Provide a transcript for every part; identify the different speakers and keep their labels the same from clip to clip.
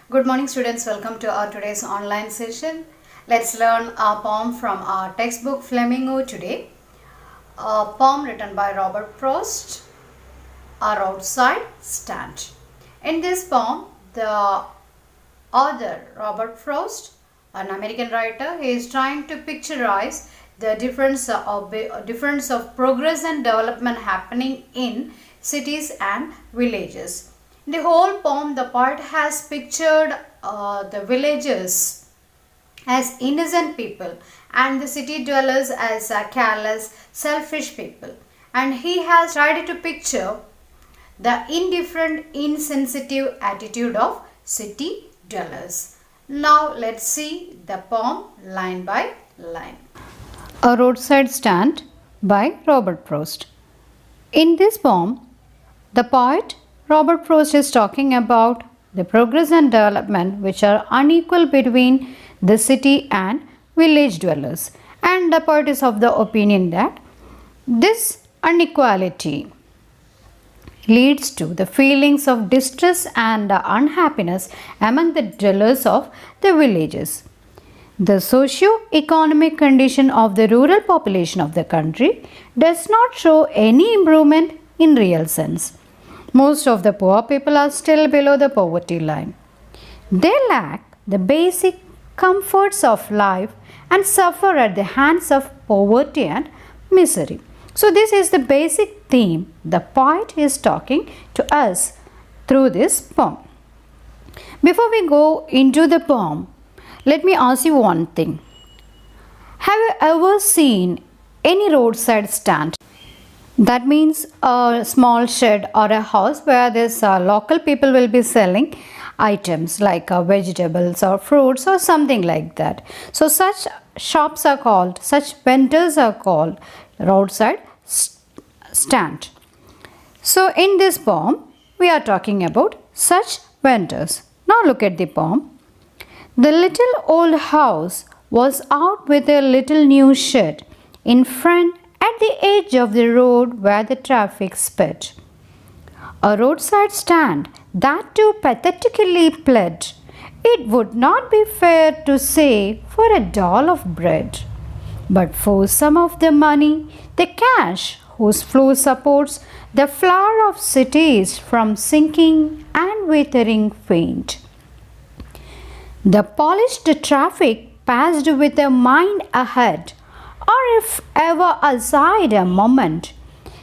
Speaker 1: Good morning students, welcome to our today's online session. Let's learn a poem from our textbook Flamingo today. A poem written by Robert Frost, A Roadside Stand. In this poem, the author Robert Frost, an American writer, he is trying to picturize the difference of progress and development happening in cities and villages. In the whole poem, the poet has pictured the villagers as innocent people and the city dwellers as careless, selfish people. And he has tried to picture the indifferent, insensitive attitude of city dwellers. Now let's see the poem line by line. A Roadside Stand by Robert Frost. In this poem, the poet Robert Frost is talking about the progress and development which are unequal between the city and village dwellers. And the poet is of the opinion that this inequality leads to the feelings of distress and unhappiness among the dwellers of the villages. The socio-economic condition of the rural population of the country does not show any improvement in real sense. Most of the poor people are still below the poverty line. They lack the basic comforts of life and suffer at the hands of poverty and misery. So this is the basic theme the poet is talking to us through this poem. Before we go into the poem, let me ask you one thing. Have you ever seen any roadside stand? That means a small shed or a house where this local people will be selling items like vegetables or fruits or something like that. So such shops are called, such vendors are called roadside stand. So in this poem, we are talking about such vendors. Now look at the poem. The little old house was out with a little new shed in front at the edge of the road where the traffic sped. A roadside stand that too pathetically pled, it would not be fair to say for a doll of bread, but for some of the money, the cash whose flow supports the flower of cities from sinking and withering faint. The polished traffic passed with a mind ahead, or if ever aside a moment,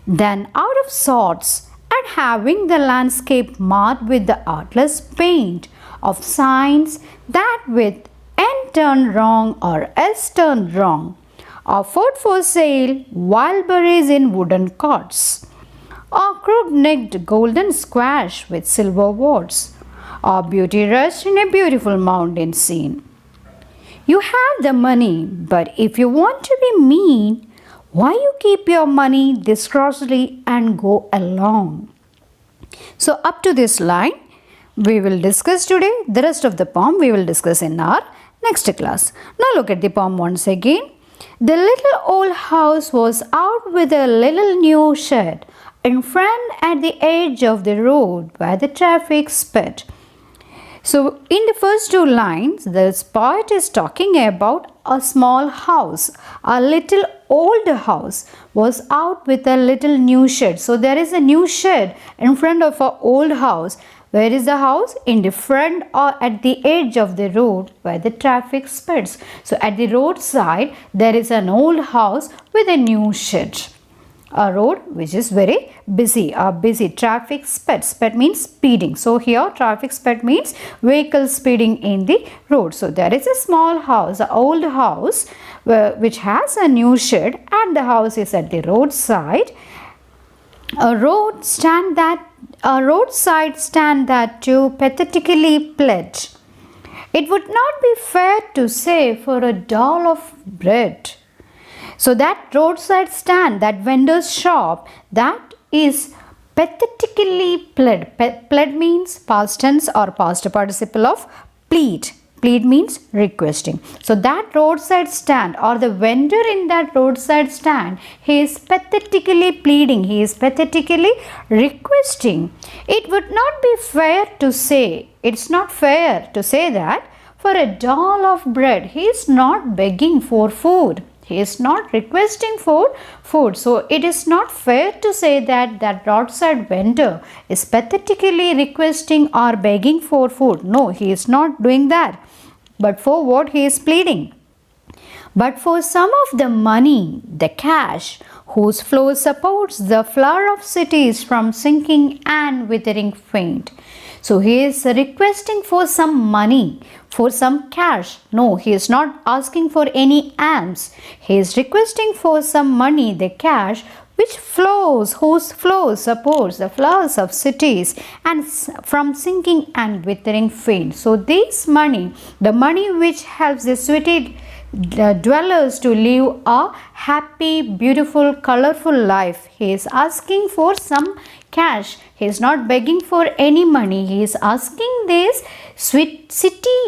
Speaker 1: then out of sorts and having the landscape marred with the artless paint of signs that with N turned wrong or S turned wrong, offered for sale wild berries in wooden carts, or crook-necked golden squash with silver warts, or beauty rushed in a beautiful mountain scene. You have the money, but if you want to be mean, why you keep your money this crossly and go along? So up to this line, we will discuss today. The rest of the poem we will discuss in our next class. Now look at the poem once again. The little old house was out with a little new shed in front at the edge of the road where the traffic sped. So in the first two lines, this poet is talking about a small house. A little old house was out with a little new shed. So there is a new shed in front of an old house. Where is the house? In the front or at the edge of the road where the traffic speeds. So at the roadside, there is an old house with a new shed. A road which is very busy, a busy traffic sped. Sped means speeding. So here traffic sped means vehicles speeding in the road. So there is a small house, an old house which has a new shed, and the house is at the roadside. A roadside stand that too pathetically pled. It would not be fair to say for a doll of bread. So that roadside stand, that vendor's shop, that is pathetically pled. Pled means past tense or past participle of plead. Plead means requesting. So that roadside stand or the vendor in that roadside stand, he is pathetically pleading, he is pathetically requesting. It would not be fair to say, it's not fair to say that for a doll of bread, he is not begging for food. He is not requesting for food. So it is not fair to say that that roadside vendor is pathetically requesting or begging for food. No, he is not doing that. But for what he is pleading? But for some of the money, the cash, whose flow supports the flower of cities from sinking and withering faint. So he is requesting for some money, for some cash. No, he is not asking for any alms. He is requesting for some money, the cash, which flows, whose flow supports the flowers of cities and from sinking and withering faint. So this money, the money which helps the city dwellers to live a happy, beautiful, colorful life. He is asking for some cash. He is not begging for any money. He is asking these sweet city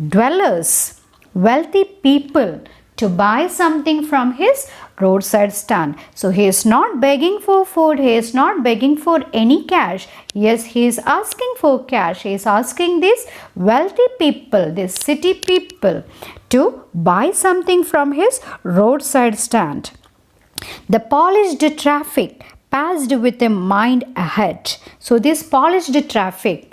Speaker 1: dwellers, wealthy people, to buy something from his roadside stand. So he is not begging for food. He is not begging for any cash. Yes, he is asking for cash. He is asking these wealthy people, these city people, to buy something from his roadside stand. The polished traffic passed with a mind ahead. So this polished traffic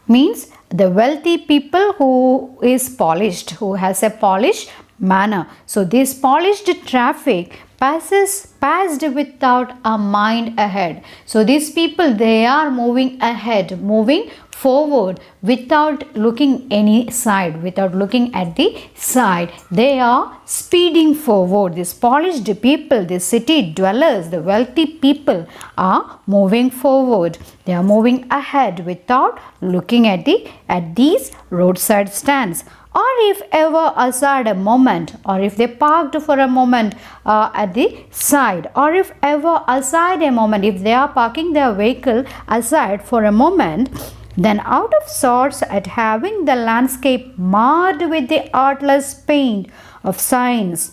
Speaker 1: means the wealthy people who is polished, who has a polished manner. So this polished traffic passed without a mind ahead. So these people, they are moving ahead, moving forward without looking any side, without looking at the side. They are speeding forward. These polished people, the city dwellers, the wealthy people are moving forward. They are moving ahead without looking at these roadside stands. Or if ever aside a moment, or if they parked for a moment at the side, or if ever aside a moment, if they are parking their vehicle aside for a moment, then out of sorts at having the landscape marred with the artless paint of signs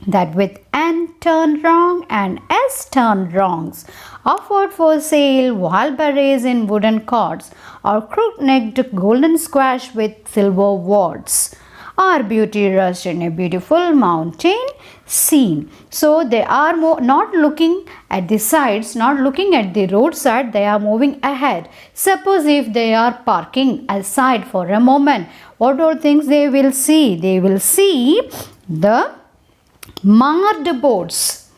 Speaker 1: that with N turned wrong and S turned wrongs, offered for sale wild berries in wooden carts, or crook-necked golden squash with silver wards, or beauty rushed in a beautiful mountain scene. So they are not looking at the sides, not looking at the roadside, they are moving ahead. Suppose if they are parking aside for a moment, what all things they will see? They will see the marred boards.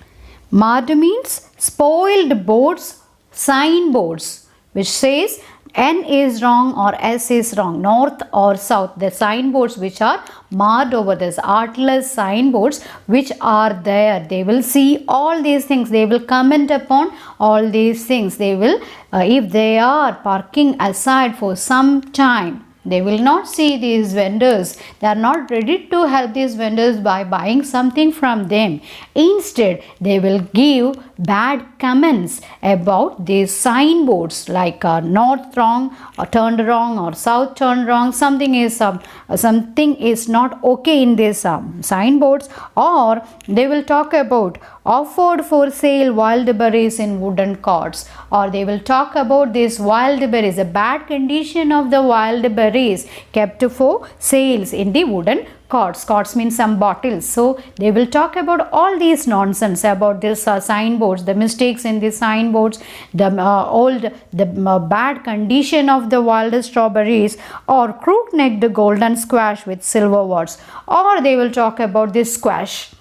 Speaker 1: Marred means spoiled boards, signboards, which says N is wrong or S is wrong, north or south. The signboards which are marred over, this artless signboards which are there. They will see all these things. They will comment upon all these things. They will, if they are parking aside for some time, they will not see these vendors. They are not ready to help these vendors by buying something from them. Instead, they will give bad comments about these signboards like north wrong or turned wrong or south turned wrong. Something is not okay in these signboards. Or they will talk about offered for sale wild berries in wooden carts, or they will talk about these wild berries, the bad condition of the wild berries kept for sales in the wooden carts. Carts means some bottles. So they will talk about all these nonsense about this signboards, the mistakes in the signboards, the bad condition of the wild strawberries, or crook-necked golden squash with silver wards. Or they will talk about this squash.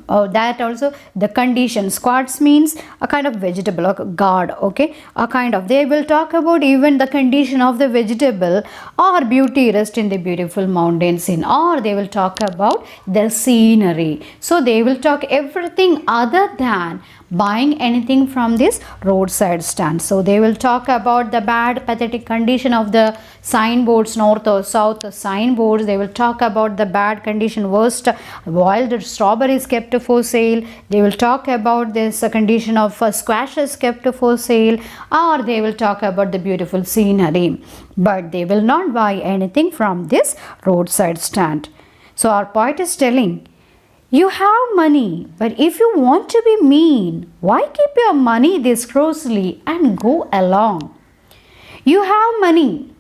Speaker 1: That also the condition. Squash means a kind of vegetable, a gourd, okay, a kind of. They will talk about even the condition of the vegetable, or beauty rest in the beautiful mountain scene, or they will talk about the scenery. So they will talk everything other than buying anything from this roadside stand. So they will talk about the bad pathetic condition of the signboards, north or south signboards. They will talk about the bad condition, worst wild strawberries kept for sale. They will talk about this condition of squashes kept for sale, or they will talk about the beautiful scenery, but they will not buy anything from this roadside stand. So our poet is telling, you have money, but if you want to be mean, why keep your money this closely and go along? You have money.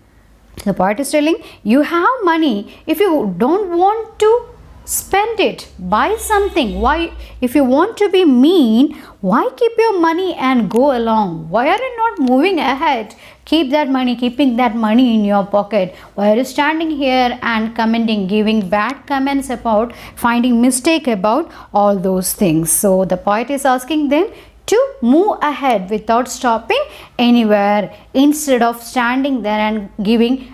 Speaker 1: The poet is telling, you have money. If you don't want to spend it, buy something. Why, if you want to be mean, why keep your money and go along? Why are you not moving ahead? Keep that money, keeping that money in your pocket. Why are you standing here and commenting, giving bad comments about, finding mistake about all those things? So the poet is asking them to move ahead without stopping anywhere, instead of standing there and giving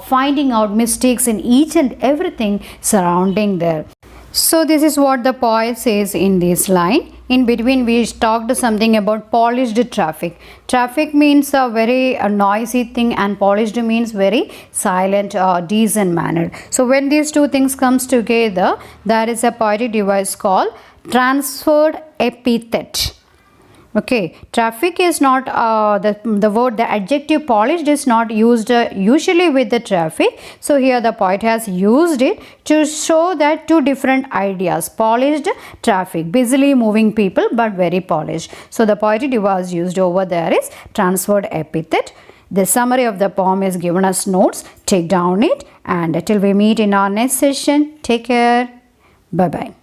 Speaker 1: finding out mistakes in each and everything surrounding there. So this is what the poet says in this line. In between we talked something about polished traffic. Traffic means a very noisy thing, and polished means very silent, decent manner. So when these two things comes together, there is a poetic device called transferred epithet. Okay, traffic is not the word, the adjective polished is not used usually with the traffic. So here the poet has used it to show that two different ideas. Polished traffic, busily moving people but very polished. So the poetic device used over there is transferred epithet. The summary of the poem is given as notes. Take down it, and till we meet in our next session, take care. Bye bye.